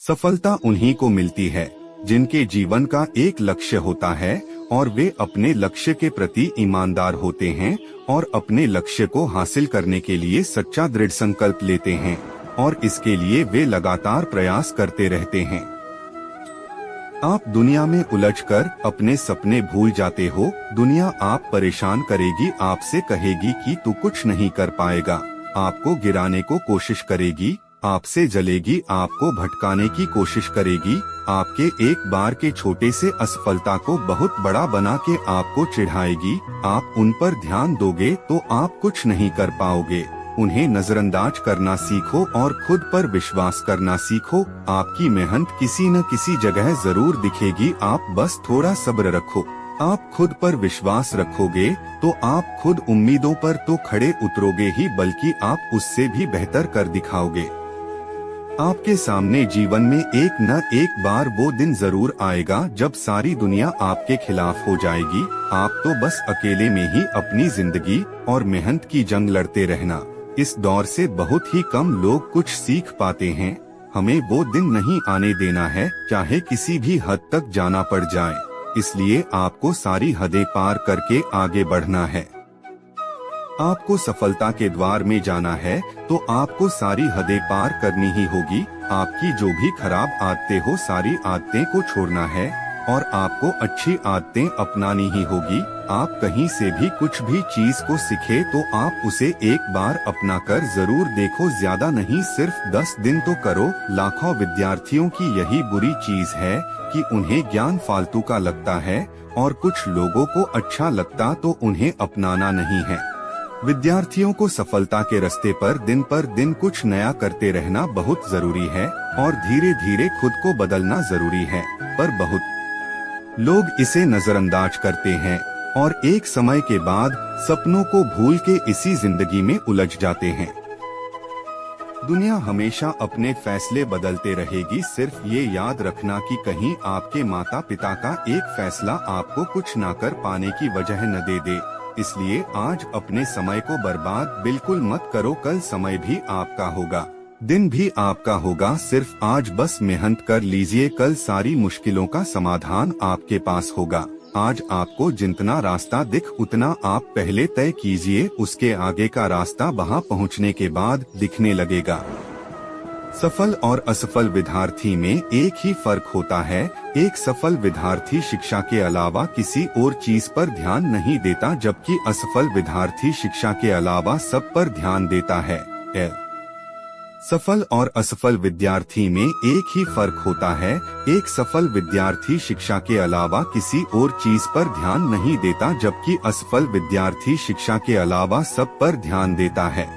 सफलता उन्हीं को मिलती है जिनके जीवन का एक लक्ष्य होता है और वे अपने लक्ष्य के प्रति ईमानदार होते हैं और अपने लक्ष्य को हासिल करने के लिए सच्चा दृढ़ संकल्प लेते हैं और इसके लिए वे लगातार प्रयास करते रहते हैं। आप दुनिया में उलझकर अपने सपने भूल जाते हो। दुनिया आप परेशान करेगी, आपसे कहेगी कि तू कुछ नहीं कर पाएगा, आपको गिराने को कोशिश करेगी, आपसे जलेगी, आपको भटकाने की कोशिश करेगी, आपके एक बार के छोटे से असफलता को बहुत बड़ा बना के आपको चिढ़ाएगी। आप उन पर ध्यान दोगे तो आप कुछ नहीं कर पाओगे। उन्हें नजरअंदाज करना सीखो और खुद पर विश्वास करना सीखो। आपकी मेहनत किसी न किसी जगह जरूर दिखेगी, आप बस थोड़ा सब्र रखो। आप खुद पर विश्वास रखोगे तो आप खुद उम्मीदों पर तो खड़े उतरोगे ही, बल्कि आप उससे भी बेहतर कर दिखाओगे। आपके सामने जीवन में एक न एक बार वो दिन जरूर आएगा जब सारी दुनिया आपके खिलाफ हो जाएगी। आप तो बस अकेले में ही अपनी जिंदगी और मेहनत की जंग लड़ते रहना। इस दौर से बहुत ही कम लोग कुछ सीख पाते हैं। हमें वो दिन नहीं आने देना है, चाहे किसी भी हद तक जाना पड़ जाए। इसलिए आपको सारी हदें पार करके आगे बढ़ना है। आपको सफलता के द्वार में जाना है तो आपको सारी हदें पार करनी ही होगी। आपकी जो भी खराब आदतें हो, सारी आदतें को छोड़ना है और आपको अच्छी आदतें अपनानी ही होगी। आप कहीं से भी कुछ भी चीज को सीखे तो आप उसे एक बार अपना कर जरूर देखो। ज्यादा नहीं, सिर्फ 10 दिन तो करो। लाखों विद्यार्थियों की यही बुरी चीज है कि उन्हें ज्ञान फालतू का लगता है और कुछ लोगों को अच्छा लगता तो उन्हें अपनाना नहीं है। विद्यार्थियों को सफलता के रास्ते पर दिन कुछ नया करते रहना बहुत जरूरी है और धीरे धीरे खुद को बदलना जरूरी है। पर बहुत लोग इसे नजरअंदाज करते हैं और एक समय के बाद सपनों को भूल के इसी जिंदगी में उलझ जाते हैं। दुनिया हमेशा अपने फैसले बदलते रहेगी। सिर्फ ये याद रखना कि कहीं आपके माता पिता का एक फैसला आपको कुछ ना कर पाने की वजह न दे दे। इसलिए आज अपने समय को बर्बाद बिल्कुल मत करो। कल समय भी आपका होगा, दिन भी आपका होगा। सिर्फ आज बस मेहनत कर लीजिए, कल सारी मुश्किलों का समाधान आपके पास होगा। आज आपको जितना रास्ता दिख उतना आप पहले तय कीजिए, उसके आगे का रास्ता वहां पहुंचने के बाद दिखने लगेगा। सफल और असफल विद्यार्थी में एक ही फर्क होता है। एक सफल विद्यार्थी शिक्षा के अलावा किसी और चीज पर ध्यान नहीं देता, जबकि असफल विद्यार्थी शिक्षा के अलावा सब पर ध्यान देता है। सफल और असफल विद्यार्थी में एक ही फर्क होता है। एक सफल विद्यार्थी शिक्षा के अलावा किसी और चीज पर ध्यान नहीं देता, जबकि असफल विद्यार्थी शिक्षा के अलावा सब पर ध्यान देता है।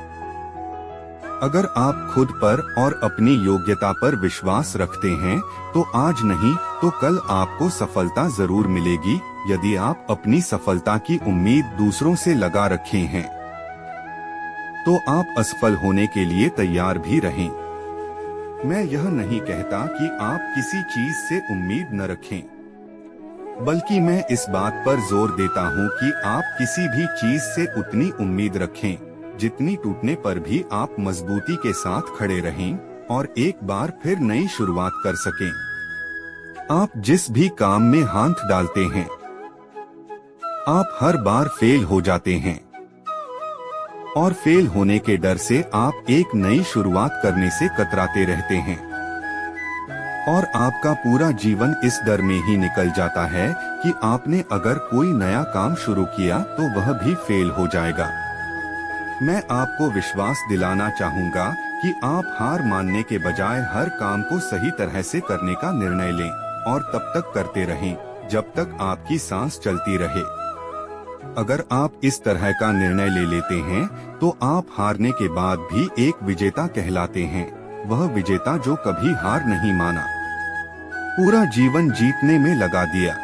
अगर आप खुद पर और अपनी योग्यता पर विश्वास रखते हैं तो आज नहीं तो कल आपको सफलता जरूर मिलेगी। यदि आप अपनी सफलता की उम्मीद दूसरों से लगा रखे हैं तो आप असफल होने के लिए तैयार भी रहें। मैं यह नहीं कहता कि आप किसी चीज से उम्मीद न रखें, बल्कि मैं इस बात पर जोर देता हूं कि आप किसी भी चीज से उतनी उम्मीद रखें जितनी टूटने पर भी आप मजबूती के साथ खड़े रहें और एक बार फिर नई शुरुआत कर सकें। आप जिस भी काम में हाथ डालते हैं आप हर बार फेल हो जाते हैं और फेल होने के डर से आप एक नई शुरुआत करने से कतराते रहते हैं और आपका पूरा जीवन इस डर में ही निकल जाता है कि आपने अगर कोई नया काम शुरू किया तो वह भी फेल हो जाएगा। मैं आपको विश्वास दिलाना चाहूँगा कि आप हार मानने के बजाय हर काम को सही तरह से करने का निर्णय लें और तब तक करते रहें जब तक आपकी सांस चलती रहे। अगर आप इस तरह का निर्णय ले लेते हैं तो आप हारने के बाद भी एक विजेता कहलाते हैं। वह विजेता जो कभी हार नहीं माना, पूरा जीवन जीतने में लगा दिया।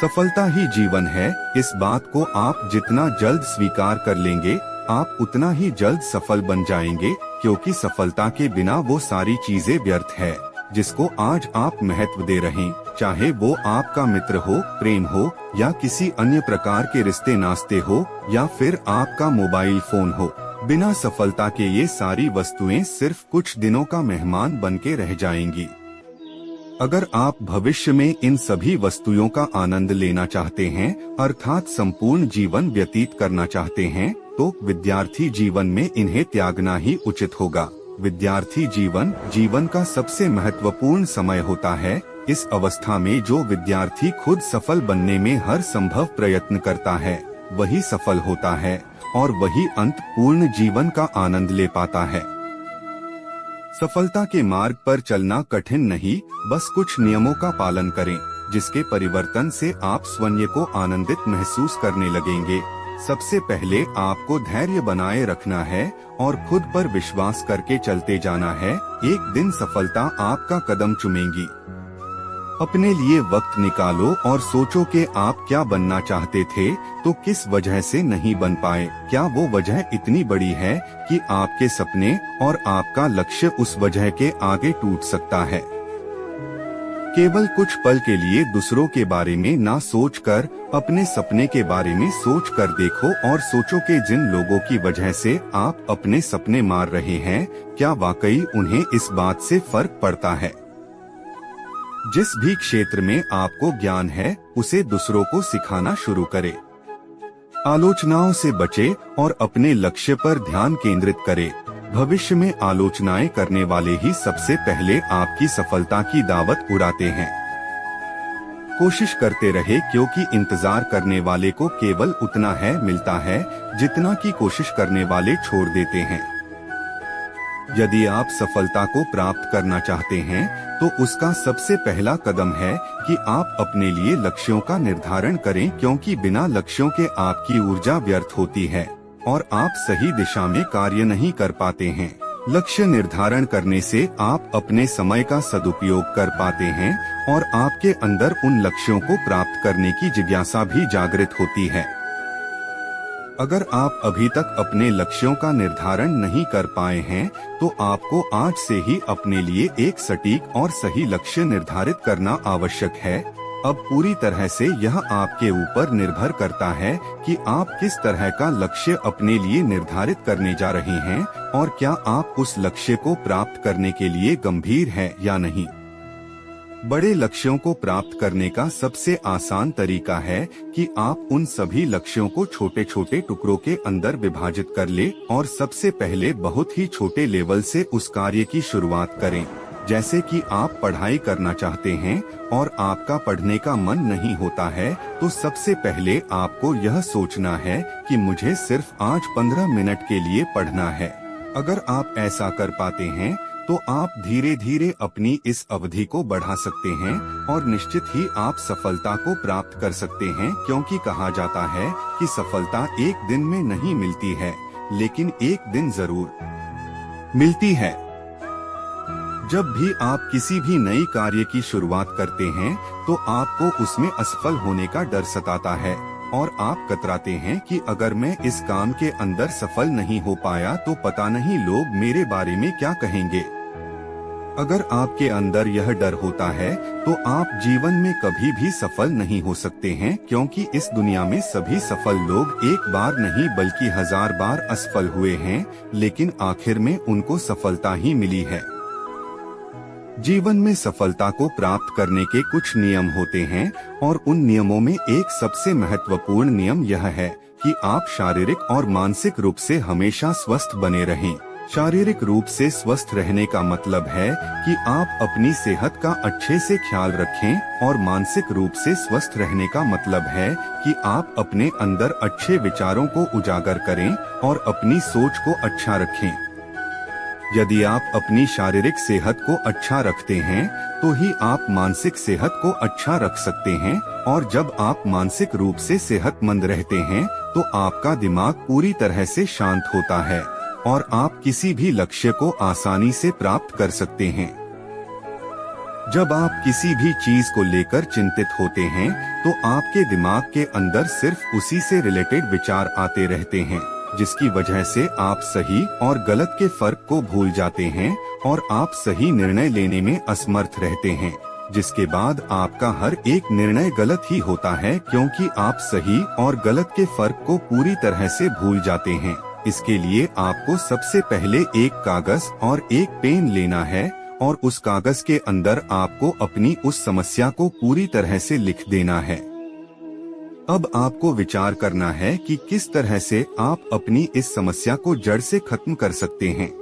सफलता ही जीवन है। इस बात को आप जितना जल्द स्वीकार कर लेंगे आप उतना ही जल्द सफल बन जाएंगे, क्योंकि सफलता के बिना वो सारी चीजें व्यर्थ है जिसको आज आप महत्व दे रहे, चाहे वो आपका मित्र हो, प्रेम हो या किसी अन्य प्रकार के रिश्ते नाते हो या फिर आपका मोबाइल फोन हो। बिना सफलता के ये सारी वस्तुएं सिर्फ कुछ दिनों का मेहमान बनके रह जाएंगी। अगर आप भविष्य में इन सभी वस्तुओं का आनंद लेना चाहते हैं, अर्थात संपूर्ण जीवन व्यतीत करना चाहते हैं, तो विद्यार्थी जीवन में इन्हें त्यागना ही उचित होगा। विद्यार्थी जीवन का सबसे महत्वपूर्ण समय होता है। इस अवस्था में जो विद्यार्थी खुद सफल बनने में हर संभव प्रयत्न करता है, वही सफल होता है और वही अंत पूर्ण जीवन का आनंद ले पाता है। सफलता के मार्ग पर चलना कठिन नहीं, बस कुछ नियमों का पालन करें, जिसके परिवर्तन से आप स्वयं को आनंदित महसूस करने लगेंगे। सबसे पहले आपको धैर्य बनाए रखना है और खुद पर विश्वास करके चलते जाना है। एक दिन सफलता आपका कदम चूमेगी। अपने लिए वक्त निकालो और सोचो कि आप क्या बनना चाहते थे, तो किस वजह से नहीं बन पाए। क्या वो वजह इतनी बड़ी है कि आपके सपने और आपका लक्ष्य उस वजह के आगे टूट सकता है? केवल कुछ पल के लिए दूसरों के बारे में ना सोचकर अपने सपने के बारे में सोच कर देखो और सोचो कि जिन लोगों की वजह से आप अपने सपने मार रहे हैं, क्या वाकई उन्हें इस बात से फर्क पड़ता है? जिस भी क्षेत्र में आपको ज्ञान है, उसे दूसरों को सिखाना शुरू करें। आलोचनाओं से बचे और अपने लक्ष्य पर ध्यान केंद्रित करें। भविष्य में आलोचनाएं करने वाले ही सबसे पहले आपकी सफलता की दावत उड़ाते हैं। कोशिश करते रहे, क्योंकि इंतजार करने वाले को केवल उतना है मिलता है जितना की कोशिश करने वाले छोड़ देते हैं। यदि आप सफलता को प्राप्त करना चाहते हैं, तो उसका सबसे पहला कदम है कि आप अपने लिए लक्ष्यों का निर्धारण करें, क्योंकि बिना लक्ष्यों के आपकी ऊर्जा व्यर्थ होती है और आप सही दिशा में कार्य नहीं कर पाते हैं। लक्ष्य निर्धारण करने से आप अपने समय का सदुपयोग कर पाते हैं और आपके अंदर उन लक्ष्यों को प्राप्त करने की जिज्ञासा भी जागृत होती है। अगर आप अभी तक अपने लक्ष्यों का निर्धारण नहीं कर पाए हैं, तो आपको आज से ही अपने लिए एक सटीक और सही लक्ष्य निर्धारित करना आवश्यक है। अब पूरी तरह से यह आपके ऊपर निर्भर करता है कि आप किस तरह का लक्ष्य अपने लिए निर्धारित करने जा रहे हैं और क्या आप उस लक्ष्य को प्राप्त करने के लिए गंभीर हैं या नहीं। बड़े लक्ष्यों को प्राप्त करने का सबसे आसान तरीका है कि आप उन सभी लक्ष्यों को छोटे छोटे टुकड़ों के अंदर विभाजित कर ले और सबसे पहले बहुत ही छोटे लेवल से उस कार्य की शुरुआत करें। जैसे कि आप पढ़ाई करना चाहते हैं और आपका पढ़ने का मन नहीं होता है, तो सबसे पहले आपको यह सोचना है कि मुझे सिर्फ आज 15 मिनट के लिए पढ़ना है। अगर आप ऐसा कर पाते हैं, तो आप धीरे धीरे अपनी इस अवधि को बढ़ा सकते हैं और निश्चित ही आप सफलता को प्राप्त कर सकते हैं, क्योंकि कहा जाता है कि सफलता एक दिन में नहीं मिलती है, लेकिन एक दिन जरूर मिलती है। जब भी आप किसी भी नई कार्य की शुरुआत करते हैं, तो आपको उसमें असफल होने का डर सताता है और आप कतराते हैं कि अगर मैं इस काम के अंदर सफल नहीं हो पाया, तो पता नहीं लोग मेरे बारे में क्या कहेंगे। अगर आपके अंदर यह डर होता है, तो आप जीवन में कभी भी सफल नहीं हो सकते हैं, क्योंकि इस दुनिया में सभी सफल लोग एक बार नहीं बल्कि 1000 बार असफल हुए हैं, लेकिन आखिर में उनको सफलता ही मिली है। जीवन में सफलता को प्राप्त करने के कुछ नियम होते हैं और उन नियमों में एक सबसे महत्वपूर्ण नियम यह है कि आप शारीरिक और मानसिक रूप से हमेशा स्वस्थ बने रहें। शारीरिक रूप से स्वस्थ रहने का मतलब है कि आप अपनी सेहत का अच्छे से ख्याल रखें और मानसिक रूप से स्वस्थ रहने का मतलब है कि आप अपने अंदर अच्छे विचारों को उजागर करें और अपनी सोच को अच्छा रखें। यदि आप अपनी शारीरिक सेहत को अच्छा रखते हैं, तो ही आप मानसिक सेहत को अच्छा रख सकते हैं, और जब आप मानसिक रूप से सेहतमंद रहते हैं, तो आपका दिमाग पूरी तरह से शांत होता है और आप किसी भी लक्ष्य को आसानी से प्राप्त कर सकते हैं। जब आप किसी भी चीज को लेकर चिंतित होते हैं, तो आपके दिमाग के अंदर सिर्फ उसी से रिलेटेड विचार आते रहते हैं, जिसकी वजह से आप सही और गलत के फर्क को भूल जाते हैं और आप सही निर्णय लेने में असमर्थ रहते हैं, जिसके बाद आपका हर एक निर्णय गलत ही होता है, क्योंकि आप सही और गलत के फर्क को पूरी तरह से भूल जाते हैं। इसके लिए आपको सबसे पहले एक कागज और एक पेन लेना है और उस कागज के अंदर आपको अपनी उस समस्या को पूरी तरह से लिख देना है। अब आपको विचार करना है कि किस तरह से आप अपनी इस समस्या को जड़ से खत्म कर सकते हैं।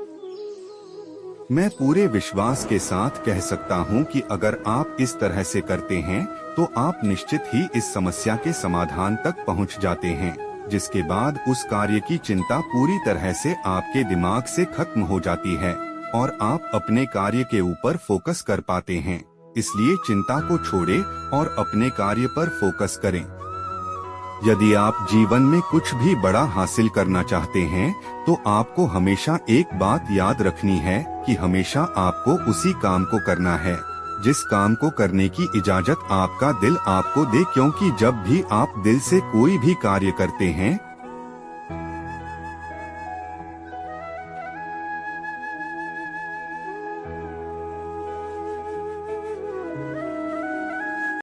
मैं पूरे विश्वास के साथ कह सकता हूं कि अगर आप इस तरह से करते हैं तो आप निश्चित ही इस समस्या के समाधान तक पहुंच जाते हैं, जिसके बाद उस कार्य की चिंता पूरी तरह से आपके दिमाग से खत्म हो जाती है और आप अपने कार्य के ऊपर फोकस कर पाते हैं। इसलिए चिंता को छोड़ें और अपने कार्य पर फोकस करें। यदि आप जीवन में कुछ भी बड़ा हासिल करना चाहते हैं तो आपको हमेशा एक बात याद रखनी है कि हमेशा आपको उसी काम को करना है जिस काम को करने की इजाजत आपका दिल आपको दे, क्योंकि जब भी आप दिल से कोई भी कार्य करते हैं